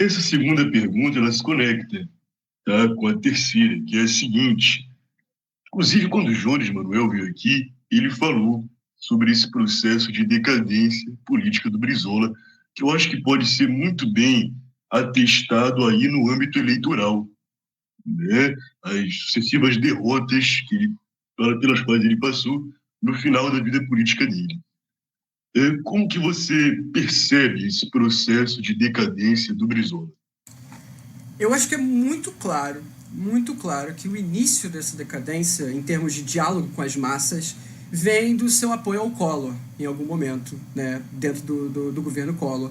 Essa segunda pergunta, ela se conecta, tá, com a terceira, que é a seguinte. Inclusive, quando o Jones Manuel veio aqui, ele falou sobre esse processo de decadência política do Brizola, que eu acho que pode ser muito bem atestado aí no âmbito eleitoral, né? As sucessivas derrotas pelas quais ele passou no final da vida política dele. Como que você percebe esse processo de decadência do Brizola? Eu acho que é muito claro que o início dessa decadência, em termos de diálogo com as massas, vem do seu apoio ao Collor, em algum momento, né, dentro do governo Collor.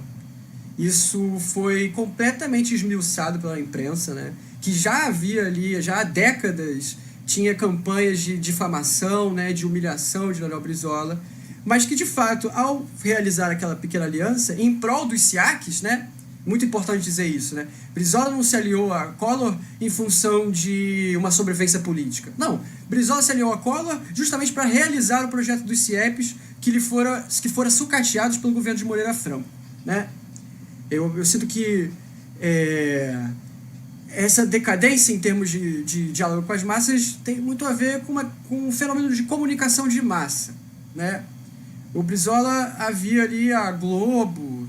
Isso foi completamente esmiuçado pela imprensa, né, que já havia ali, já há décadas, tinha campanhas de difamação, né, de humilhação de Leonel Brizola, mas que, de fato, ao realizar aquela pequena aliança, em prol dos SIACs, né, muito importante dizer isso, né? Brizola não se aliou a Collor em função de uma sobrevivência política. Não. Brizola se aliou a Collor justamente para realizar o projeto dos CIEPs que fora sucateados pelo governo de Moreira Franco, né? Eu sinto que essa decadência em termos de diálogo com as massas tem muito a ver com um fenômeno de comunicação de massa, né? O Brizola havia ali a Globo,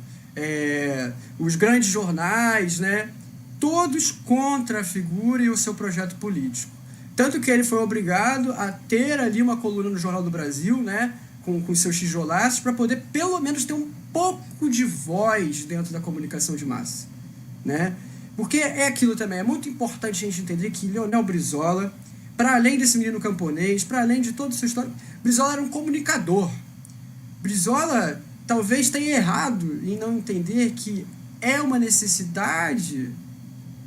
os grandes jornais, né, todos contra a figura e o seu projeto político. Tanto que ele foi obrigado a ter ali uma coluna no Jornal do Brasil, né, com seus tijolaços, para poder pelo menos ter um pouco de voz dentro da comunicação de massa, né? Porque é aquilo também, é muito importante a gente entender que Leonel Brizola, para além desse menino camponês, para além de toda a sua história, Brizola era um comunicador. Brizola talvez tenha errado em não entender que é uma necessidade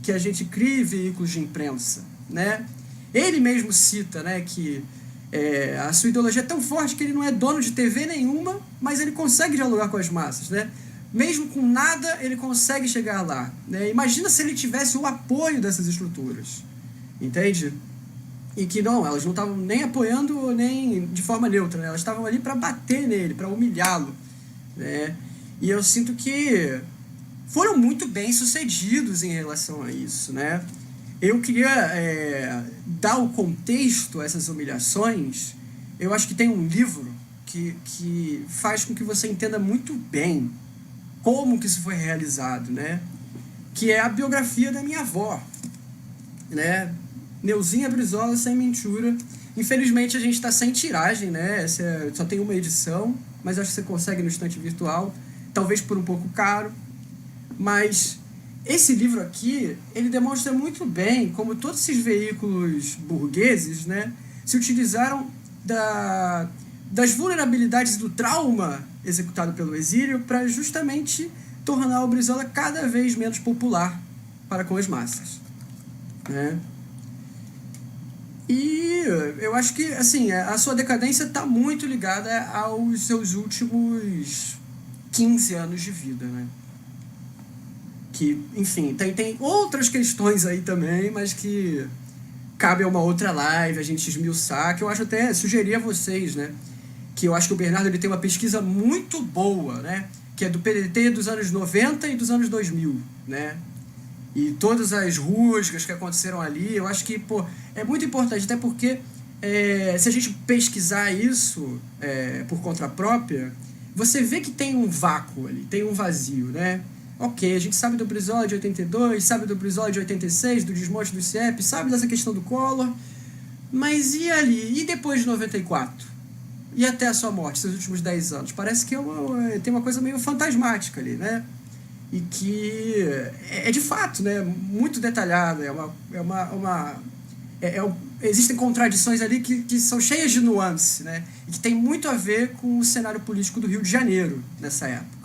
que a gente crie veículos de imprensa, né? Ele mesmo cita, né, que a sua ideologia é tão forte que ele não é dono de TV nenhuma, mas ele consegue dialogar com as massas, né? Mesmo com nada, ele consegue chegar lá, né? Imagina se ele tivesse o apoio dessas estruturas, entende? E que não, elas não estavam nem apoiando nem de forma neutra, né? Elas estavam ali para bater nele, para humilhá-lo, né? E eu sinto que foram muito bem sucedidos em relação a isso, né? Eu queria dar o contexto a essas humilhações. Eu acho que tem um livro que faz com que você entenda muito bem como que isso foi realizado, né? Que é a biografia da minha avó, né? Neuzinha Brizola Sem Mentura. Infelizmente a gente está sem tiragem, né? Só tem uma edição, mas acho que você consegue no estante virtual, talvez por um pouco caro. Mas esse livro aqui, ele demonstra muito bem como todos esses veículos burgueses, né, se utilizaram das vulnerabilidades do trauma executado pelo exílio para justamente tornar o Brizola cada vez menos popular para com as massas, né? E eu acho que assim, a sua decadência está muito ligada aos seus últimos 15 anos de vida, né? Que, enfim, tem outras questões aí também, mas que cabe a uma outra live, a gente esmiuçar, que eu acho até, sugerir a vocês, né? Que eu acho que o Bernardo ele tem uma pesquisa muito boa, né? Que é do PDT dos anos 90 e dos anos 2000, né? E todas as rusgas que aconteceram ali, eu acho que, pô, é muito importante, até porque se a gente pesquisar isso por conta própria, você vê que tem um vácuo ali, tem um vazio, né? Ok, a gente sabe do Brizola de 82, sabe do Brizola de 86, do desmonte do CIEP, sabe dessa questão do Collor, mas e ali? E depois de 94? E até a sua morte, seus últimos 10 anos? Parece que tem uma coisa meio fantasmática ali, né? E que de fato, né, muito detalhada, existem contradições ali que são cheias de nuance, né? E que tem muito a ver com o cenário político do Rio de Janeiro nessa época.